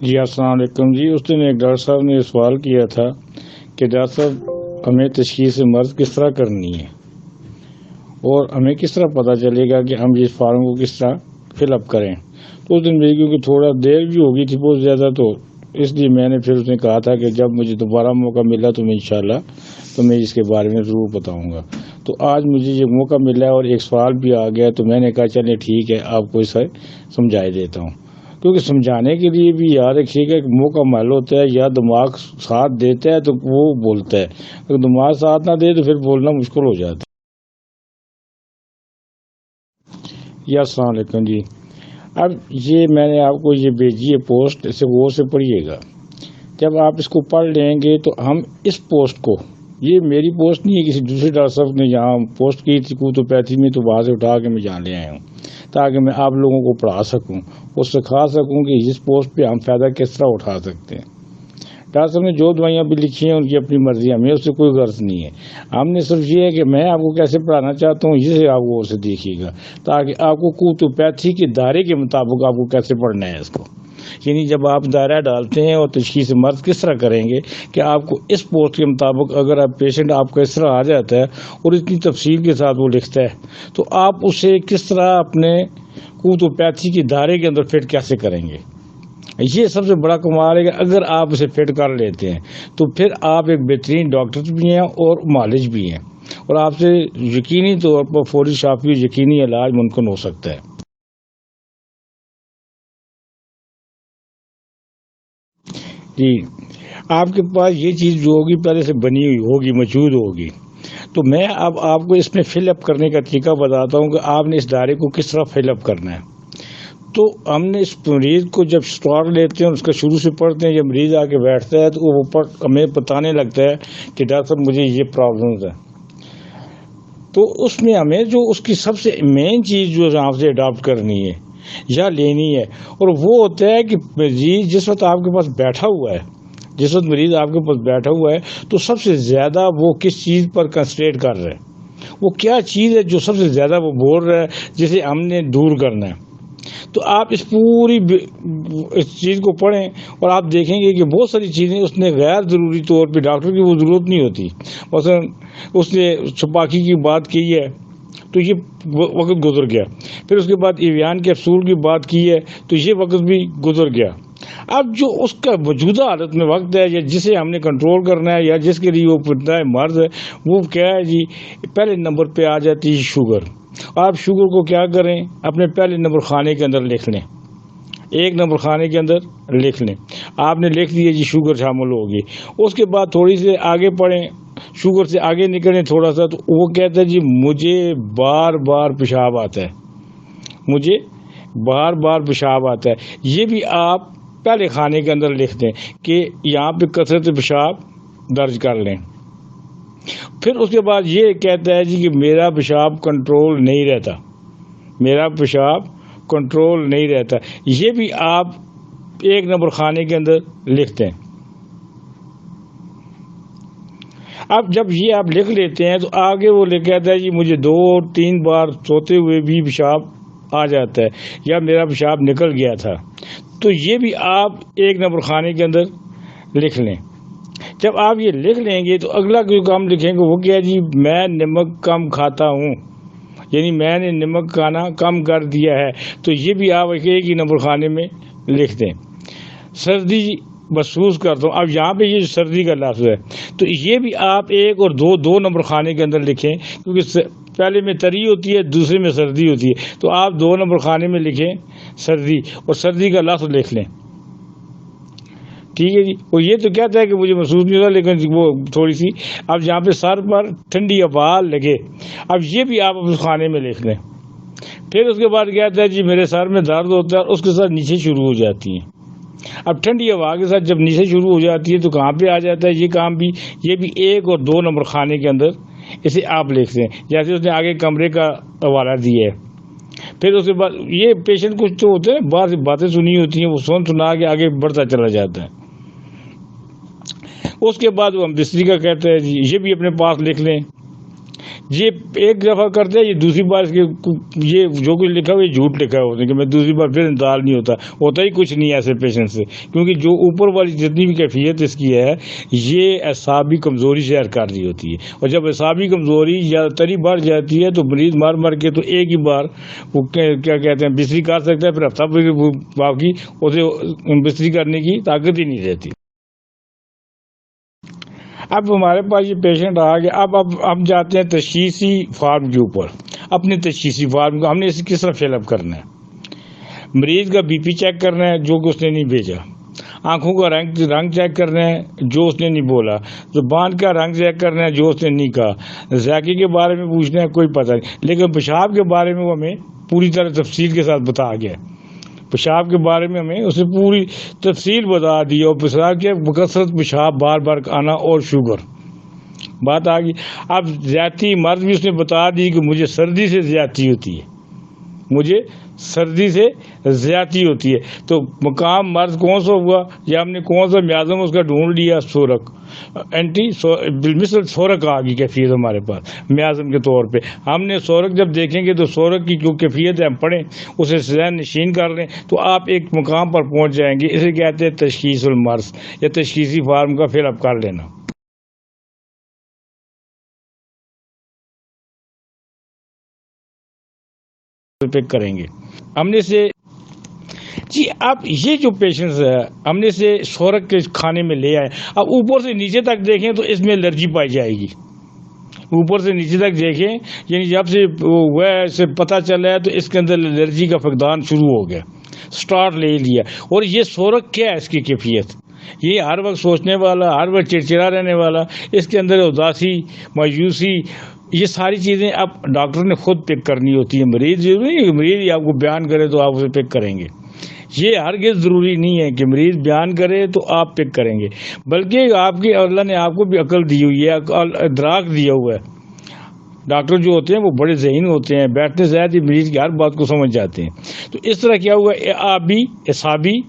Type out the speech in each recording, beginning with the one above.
جی السلام علیکم جی. اس دن ایک ڈاکٹر صاحب نے سوال کیا تھا کہ ڈاکٹر صاحب ہمیں تشخیص مرض کس طرح کرنی ہے اور ہمیں کس طرح پتہ چلے گا کہ ہم اس فارم کو کس طرح فل اپ کریں. تو اس دن میری کیونکہ تھوڑا دیر بھی ہو گئی تھی بہت زیادہ، تو اس لیے میں نے پھر اس نے کہا تھا کہ جب مجھے دوبارہ موقع ملا تو میں انشاءاللہ تو میں اس کے بارے میں ضرور بتاؤں گا. تو آج مجھے یہ موقع ملا اور ایک سوال بھی آ گیا تو میں نے کہا چلیں ٹھیک ہے آپ کو اسے سمجھا دیتا ہوں، کیونکہ سمجھانے کے لیے بھی یاد رکھیے گا کہ موقع محل ہوتا ہے، یا دماغ ساتھ دیتا ہے تو وہ بولتا ہے، اگر دماغ ساتھ نہ دے تو پھر بولنا مشکل ہو جاتا ہے. یا السلام علیکم جی. اب یہ میں نے آپ کو یہ بھیجی ہے پوسٹ، اسے غور سے پڑھیے گا. جب آپ اس کو پڑھ لیں گے تو ہم اس پوسٹ کو، یہ میری پوسٹ نہیں ہے، کسی دوسرے ڈاکٹر صاحب نے جہاں پوسٹ کی تھی کوتوپیتھی میں، تو وہاں سے اٹھا کے میں جہاں لے آیا ہوں تاکہ میں آپ لوگوں کو پڑھا سکوں اور سکھا سکوں کہ اس پوسٹ پہ ہم فائدہ کس طرح اٹھا سکتے ہیں. ڈاکٹر صاحب نے جو دوائیاں بھی لکھی ہیں ان کی اپنی مرضی، ہمیں اس سے کوئی غرض نہیں ہے. ہم نے صرف یہ ہے کہ میں آپ کو کیسے پڑھانا چاہتا ہوں اسے آپ غور سے دیکھیے گا تاکہ آپ کو کوتوپیتھی کے دائرے کے مطابق آپ کو کیسے پڑھنا ہے اس کو. یعنی جب آپ دائرہ ڈالتے ہیں اور تشخیص مرض کس طرح کریں گے کہ آپ کو اس پوسٹ کے مطابق اگر آپ پیشنٹ آپ کا اس طرح آ جاتا ہے اور اتنی تفصیل کے ساتھ وہ لکھتا ہے تو آپ اسے کس طرح اپنے کوتوپیتھی کے دائرے کے اندر فٹ کیسے کریں گے. یہ سب سے بڑا کمال ہے کہ اگر آپ اسے فٹ کر لیتے ہیں تو پھر آپ ایک بہترین ڈاکٹر بھی ہیں اور معالج بھی ہیں، اور آپ سے یقینی طور پر فوری شافی یقینی علاج ممکن ہو سکتا ہے. جی آپ کے پاس یہ چیز جو ہوگی پہلے سے بنی ہوئی ہوگی، موجود ہوگی، تو میں اب آپ کو اس میں فل اپ کرنے کا طریقہ بتاتا ہوں کہ آپ نے اس دائرے کو کس طرح فل اپ کرنا ہے. تو ہم نے اس مریض کو جب اسٹارٹ لیتے ہیں اس کا شروع سے پڑھتے ہیں، جب مریض آ کے بیٹھتا ہے تو وہ ہمیں بتانے لگتا ہے کہ ڈاکٹر صاحب مجھے یہ پرابلمز ہے. تو اس میں ہمیں جو اس کی سب سے مین چیز جو آپ سے اڈاپٹ کرنی ہے یا لینی ہے، اور وہ ہوتا ہے کہ مریض جس وقت آپ کے پاس بیٹھا ہوا ہے، جس وقت مریض آپ کے پاس بیٹھا ہوا ہے تو سب سے زیادہ وہ کس چیز پر کنسنٹریٹ کر رہا ہے، وہ کیا چیز ہے جو سب سے زیادہ وہ بول رہا ہے جسے ہم نے دور کرنا ہے. تو آپ اس پوری اس چیز کو پڑھیں اور آپ دیکھیں گے کہ بہت ساری چیزیں اس نے غیر ضروری طور پہ ڈاکٹر کی وہ ضرورت نہیں ہوتی. مثلا اس نے چھپاکی کی بات کی ہے تو یہ وقت گزر گیا، پھر اس کے بعد ایویان کیپسول کی بات کی ہے تو یہ وقت بھی گزر گیا. اب جو اس کا موجودہ حالت میں وقت ہے یا جسے ہم نے کنٹرول کرنا ہے یا جس کے لیے وہ پڑتا ہے مرض ہے، وہ کیا ہے جی، پہلے نمبر پہ آ جاتی ہے شوگر. آپ شوگر کو کیا کریں، اپنے پہلے نمبر خانے کے اندر لکھ لیں، ایک نمبر خانے کے اندر لکھ لیں. آپ نے لکھ دیا جی شوگر شامل ہوگی. اس کے بعد تھوڑی سی آگے پڑھیں، شوگر سے آگے نکلیں تھوڑا سا، تو وہ کہتا ہے جی مجھے بار بار پیشاب آتا ہے، مجھے بار بار پیشاب آتا ہے. یہ بھی آپ پہلے خانے کے اندر لکھ دیں کہ یہاں پہ کثرت پیشاب درج کر لیں. پھر اس کے بعد یہ کہتا ہے جی کہ میرا پیشاب کنٹرول نہیں رہتا، میرا پیشاب کنٹرول نہیں رہتا. یہ بھی آپ ایک نمبر خانے کے اندر لکھتے ہیں. اب جب یہ آپ لکھ لیتے ہیں تو آگے وہ کہتا ہے جی مجھے 2-3 بار سوتے ہوئے بھی پیشاب آ جاتا ہے یا میرا پیشاب نکل گیا تھا. تو یہ بھی آپ ایک نمبر خانے کے اندر لکھ لیں. جب آپ یہ لکھ لیں گے تو اگلا جو کام لکھیں گے وہ کیا ہے جی میں نمک کم کھاتا ہوں، یعنی میں نے نمک کھانا کم کر دیا ہے. تو یہ بھی آپ ایک ہی نمبر خانے میں لکھ دیں. سردی محسوس کرتا ہوں، اب یہاں پہ یہ سردی کا لفظ ہے تو یہ بھی آپ ایک اور دو نمبر خانے کے اندر لکھیں، کیونکہ پہلے میں تری ہوتی ہے دوسرے میں سردی ہوتی ہے. تو آپ 2 نمبر خانے میں لکھیں سردی، اور سردی کا لفظ لکھ لیں. ٹھیک ہے جی. اور یہ تو کہتا ہے کہ مجھے محسوس نہیں ہوتا، لیکن وہ تھوڑی سی اب یہاں پہ سر پر ٹھنڈی ہوا لگے، اب یہ بھی آپ اپنے خانے میں لکھ لیں. پھر اس کے بعد کہتا ہے جی میرے سر میں درد ہوتا ہے، اور اس کے ساتھ نیچے شروع ہو جاتی ہیں. اب ٹھنڈی ہوا کے ساتھ جب نیچے شروع ہو جاتی ہے تو کہاں پہ آ جاتا ہے یہ کام بھی، یہ بھی 1 اور 2 نمبر خانے کے اندر اسے آپ لکھتے ہیں. جیسے اس نے آگے کمرے کا حوالہ دیا ہے. پھر اس کے بعد یہ پیشنٹ کچھ تو ہوتے ہیں باہر سے باتیں سنی ہوتی ہیں، وہ سنا کے آگے بڑھتا چلا جاتا ہے. اس کے بعد وہ ہم بستری کا کہتے ہیں جی، یہ بھی اپنے پاس لکھ لیں. یہ ایک دفعہ کرتے ہیں، یہ دوسری بار یہ جو کچھ لکھا ہوا یہ جھوٹ لکھا ہوتا ہے کہ میں دوسری بار پھر انتقال نہیں ہوتا ہی کچھ نہیں ایسے پیشنٹ سے، کیونکہ جو اوپر والی جتنی بھی کیفیت اس کی ہے یہ اعصابی کمزوری سے کر رہی ہوتی ہے، اور جب اعصابی کمزوری زیادہ تری بڑھ جاتی ہے تو مریض مر کے تو ایک ہی بار وہ کیا کہتے ہیں بستری کر سکتا ہے، پھر ہفتہ باقی اسے بستری کرنے کی طاقت ہی نہیں رہتی۔ اب ہمارے پاس یہ پیشنٹ آ گیا، اب ہم جاتے ہیں تشخیصی فارم کے اوپر، اپنے تشخیصی فارم کو ہم نے اسے کس طرح فل اپ کرنا ہے۔ مریض کا بی پی چیک کرنا ہے جو کہ اس نے نہیں بھیجا، آنکھوں کا رنگ چیک کرنا ہے جو اس نے نہیں بولا، زبان کا رنگ چیک کرنا ہے جو اس نے نہیں کہا، ذائقے کے بارے میں پوچھنا ہے کوئی پتہ نہیں، لیکن پیشاب کے بارے میں وہ ہمیں پوری طرح تفصیل کے ساتھ بتا گیا، پیشاب کے بارے میں ہمیں اسے پوری تفصیل بتا دی، اور پیشاب کے بکثرت پیشاب بار بار آنا اور شوگر بات آ گئی۔ اب زیادتی مرض بھی اس نے بتا دی کہ مجھے سردی سے زیادتی ہوتی ہے، مجھے سردی سے زیادتی ہوتی ہے، تو مقام مرض کون سا ہوا یا ہم نے کون سا میازم اس کا ڈھونڈ لیا، سورک بالمثل سورک آ گئی کیفیت ہمارے پاس میازم کے طور پہ۔ ہم نے سورک جب دیکھیں گے تو سورک کی جو کیفیت ہے ہم پڑھیں اسے ذہن نشین کر لیں تو آپ ایک مقام پر پہنچ جائیں گے، اسے کہتے ہیں تشخیص المرض یا تشخیصی فارم کا فل اپ کر لینا۔ پک کریں گے ہم نے سے جی۔ اب یہ جو پیشنٹس ہے ہم نے سے سورک کے کھانے میں لے آئے، اب اوپر سے نیچے تک دیکھیں تو اس میں الرجی پائی جائے گی، اوپر سے نیچے تک دیکھیں یعنی جب سے سے پتہ چلا ہے تو اس کے اندر الرجی کا فقدان شروع ہو گیا، سٹارٹ لے لیا۔ اور یہ سورک کیا ہے، اس کی کیفیت یہ ہر وقت سوچنے والا، ہر وقت چڑچڑا رہنے والا، اس کے اندر اداسی، مایوسی، یہ ساری چیزیں اب ڈاکٹر نے خود پک کرنی ہوتی ہے۔ مریض ضروری نہیں کہ مریض آپ کو بیان کرے تو آپ اسے پک کریں گے، یہ ہرگز ضروری نہیں ہے کہ مریض بیان کرے تو آپ پک کریں گے، بلکہ آپ کی اللہ نے آپ کو بھی عقل دی ہوئی ہے، ادراک دیا ہوا ہے۔ ڈاکٹر جو ہوتے ہیں وہ بڑے ذہین ہوتے ہیں، بیٹھنے زیادہ ہی مریض کی ہر بات کو سمجھ جاتے ہیں۔ تو اس طرح کیا ہوا، اعصابی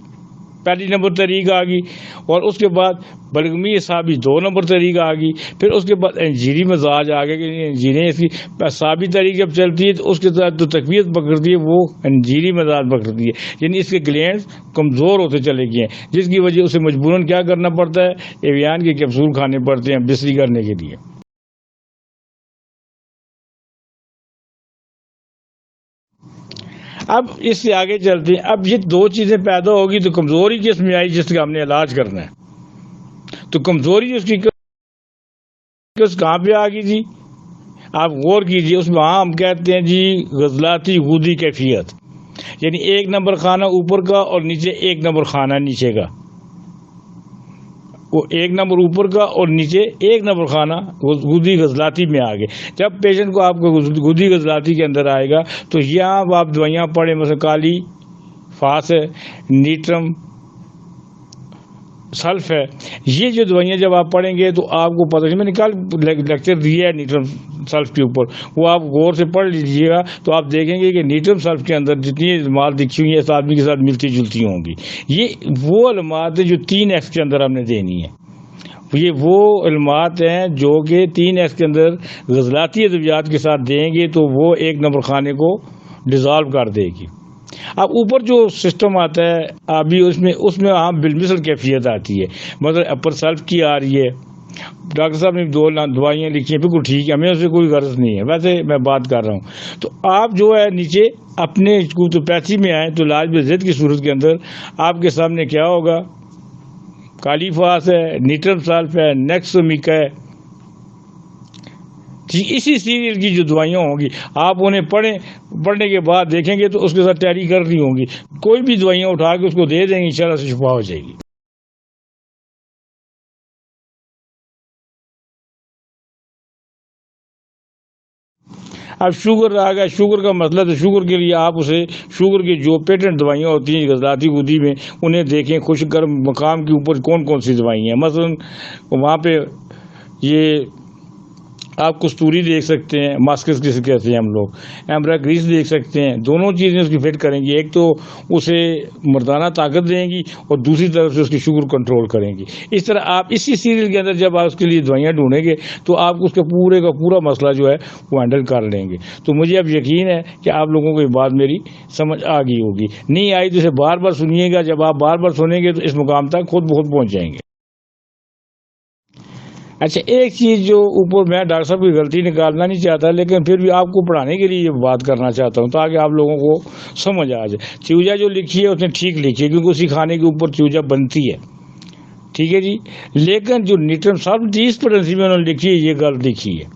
پہلی نمبر طریق آ گئی، اور اس کے بعد بلغمی اعصابی 2 نمبر طریق آ گئی، پھر اس کے بعد انجیری مزاج آ گیا کہ انجیریں اس کی اعصابی طریق جب چلتی ہے تو اس کے ساتھ جو تقویت پکڑتی ہے وہ انجیری مزاج پکڑتی ہے، یعنی اس کے گلینڈز کمزور ہوتے چلے گئے ہیں، جس کی وجہ اسے مجبوراً کیا کرنا پڑتا ہے، ایویان کے کیپسول کھانے پڑتے ہیں بستری کرنے کے لیے۔ اب اس سے آگے چلتے ہیں، اب یہ 2 چیزیں پیدا ہوگی تو کمزوری جس میں آئی جس کا ہم نے علاج کرنا ہے، تو کمزوری اس کی کہاں پہ آ گئی جی، آپ غور کیجئے، اس میں ہم کہتے ہیں جی غضلاتی غدی کیفیت، یعنی 1 نمبر کھانا اوپر کا اور نیچے 1 نمبر کھانا نیچے کا، وہ 1 نمبر اوپر کا اور نیچے 1 نمبر کھانا غدی غضلاتی میں آ گئے۔ جب پیشنٹ کو آپ کو غدی غضلاتی کے اندر آئے گا تو یہاں آپ دوائیاں پڑھیں، مثلا کالی فاس ہے، نیٹرم سلف ہے، یہ جو دوائیاں جب آپ پڑھیں گے تو آپ کو پتہ، میں نے کل لیکچر دیا ہے نیٹرم سلف کے اوپر، وہ آپ غور سے پڑھ لیجئے گا تو آپ دیکھیں گے کہ نیٹرم سلف کے اندر جتنی علامات دکھی ہوئی ہیں اس آدمی کے ساتھ ملتی جلتی ہوں گی۔ یہ وہ علامات ہیں جو 3X کے اندر ہم نے دینی ہے، یہ وہ علامات ہیں جو کہ 3X کے اندر غضلاتی ادویات کے ساتھ دیں گے تو وہ 1 نمبر کھانے کو ڈیزالو کر دے گی۔ اب اوپر جو سسٹم آتا ہے ابھی اس میں عام بالمثل کیفیت آتی ہے، مطلب اپر سلف کی آ رہی ہے، ڈاکٹر صاحب نے 2 دوائیاں لکھی ہیں، بالکل ٹھیک ہے، ہمیں اس سے کوئی غرض نہیں ہے، ویسے میں بات کر رہا ہوں۔ تو آپ جو ہے نیچے اپنے کوتوپیتھی میں آئیں تو علاج بضد کی صورت کے اندر آپ کے سامنے کیا ہوگا، کالی فاس ہے، نیٹرم سلف ہے، نیکسومیک ہے، اسی سیریل کی جو دوائیاں ہوں گی آپ انہیں پڑھنے کے بعد دیکھیں گے تو اس کے ساتھ تیاری کرنی ہوں گی، کوئی بھی دوائیاں اٹھا کے اس کو دے دیں گے، انشاءاللہ سے شفا ہو جائے گی۔ اب شوگر آ گیا، شوگر کا مسئلہ، تو شوگر کے لیے آپ اسے شوگر کی جو پیٹنٹ دوائیاں ہوتی ہیں غضلاتی غدی میں انہیں دیکھیں، خشک گرم مقام کے اوپر کون کون سی دوائیاں ہیں، مثلا وہاں پہ یہ آپ کستوری دیکھ سکتے ہیں، ماسکس کس کہتے ہیں ہم لوگ، ایمبراگریس دیکھ سکتے ہیں. دونوں چیزیں اس کی فٹ کریں گی، ایک تو اسے مردانہ طاقت دیں گی اور دوسری طرف سے اس کی شوگر کنٹرول کریں گی. اس طرح آپ اسی سیریل کے اندر جب آپ اس کے لیے دوائیاں ڈھونڈیں گے تو آپ اس کا پورا مسئلہ جو ہے وہ ہینڈل کر لیں گے. تو مجھے اب یقین ہے کہ آپ لوگوں کو یہ بات میری سمجھ آ گئی ہوگی. نہیں آئی تو اسے بار بار سنیے گا. جب آپ بار بار سنیں گے تو اس مقام تک خود بخود پہنچ جائیں گے. اچھا، ایک چیز جو اوپر میں ڈاکٹر صاحب کی غلطی نکالنا نہیں چاہتا، لیکن پھر بھی آپ کو پڑھانے کے لیے یہ بات کرنا چاہتا ہوں تاکہ آپ لوگوں کو سمجھ آ جائے. چوجا جو لکھی ہے اس نے ٹھیک لکھی ہے کیونکہ اسی کھانے کے اوپر چوجا بنتی ہے، ٹھیک ہے جی. لیکن جو نیوٹرن سالٹ 30% میں انہوں نے لکھی ہے یہ غلط لکھی ہے.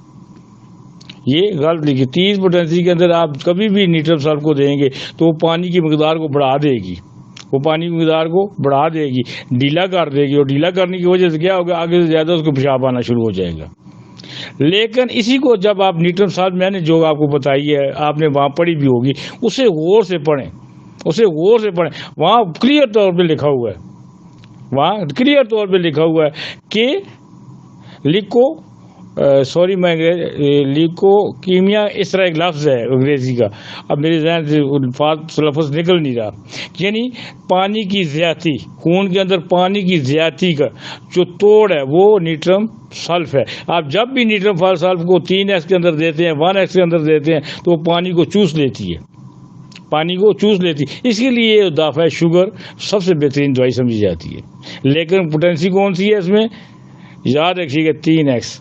یہ غلط لکھی. 30% کے اندر آپ کبھی بھی نیوٹرن سالٹ کو دیں گے تو وہ پانی کی مقدار کو بڑھا دے گی، وہ پانی کی مقدار کو بڑھا دے گی، ڈھیلا کر دے گی، اور ڈھیلا کرنے کی وجہ سے کیا ہوگا، آگے سے زیادہ اس کو پیشاب آنا شروع ہو جائے گا. لیکن اسی کو جب آپ نیوٹرن سالٹ میں نے جو آپ کو بتائی ہے، آپ نے وہاں پڑھی بھی ہوگی، اسے غور سے پڑھیں، اسے غور سے پڑھیں. وہاں کلیئر طور پہ لکھا ہوا ہے، وہاں کلیئر طور پہ لکھا ہوا ہے کہ لیکو کیمیا اس طرح ایک لفظ ہے انگریزی کا، اب میرے ذہن سے لفظ نکل نہیں رہا. یعنی پانی کی زیادتی، خون کے اندر پانی کی زیادتی کا جو توڑ ہے وہ نیوٹرم سلف ہے. آپ جب بھی نیوٹرم سلف کو 3x کے اندر دیتے ہیں، 1x کے اندر دیتے ہیں تو وہ پانی کو چوس لیتی ہے، پانی کو چوس لیتی. اس کے لیے دافع شوگر سب سے بہترین دوائی سمجھی جاتی ہے. لیکن پوٹینسی کون سی ہے اس میں، یاد رکھیے گا 3x.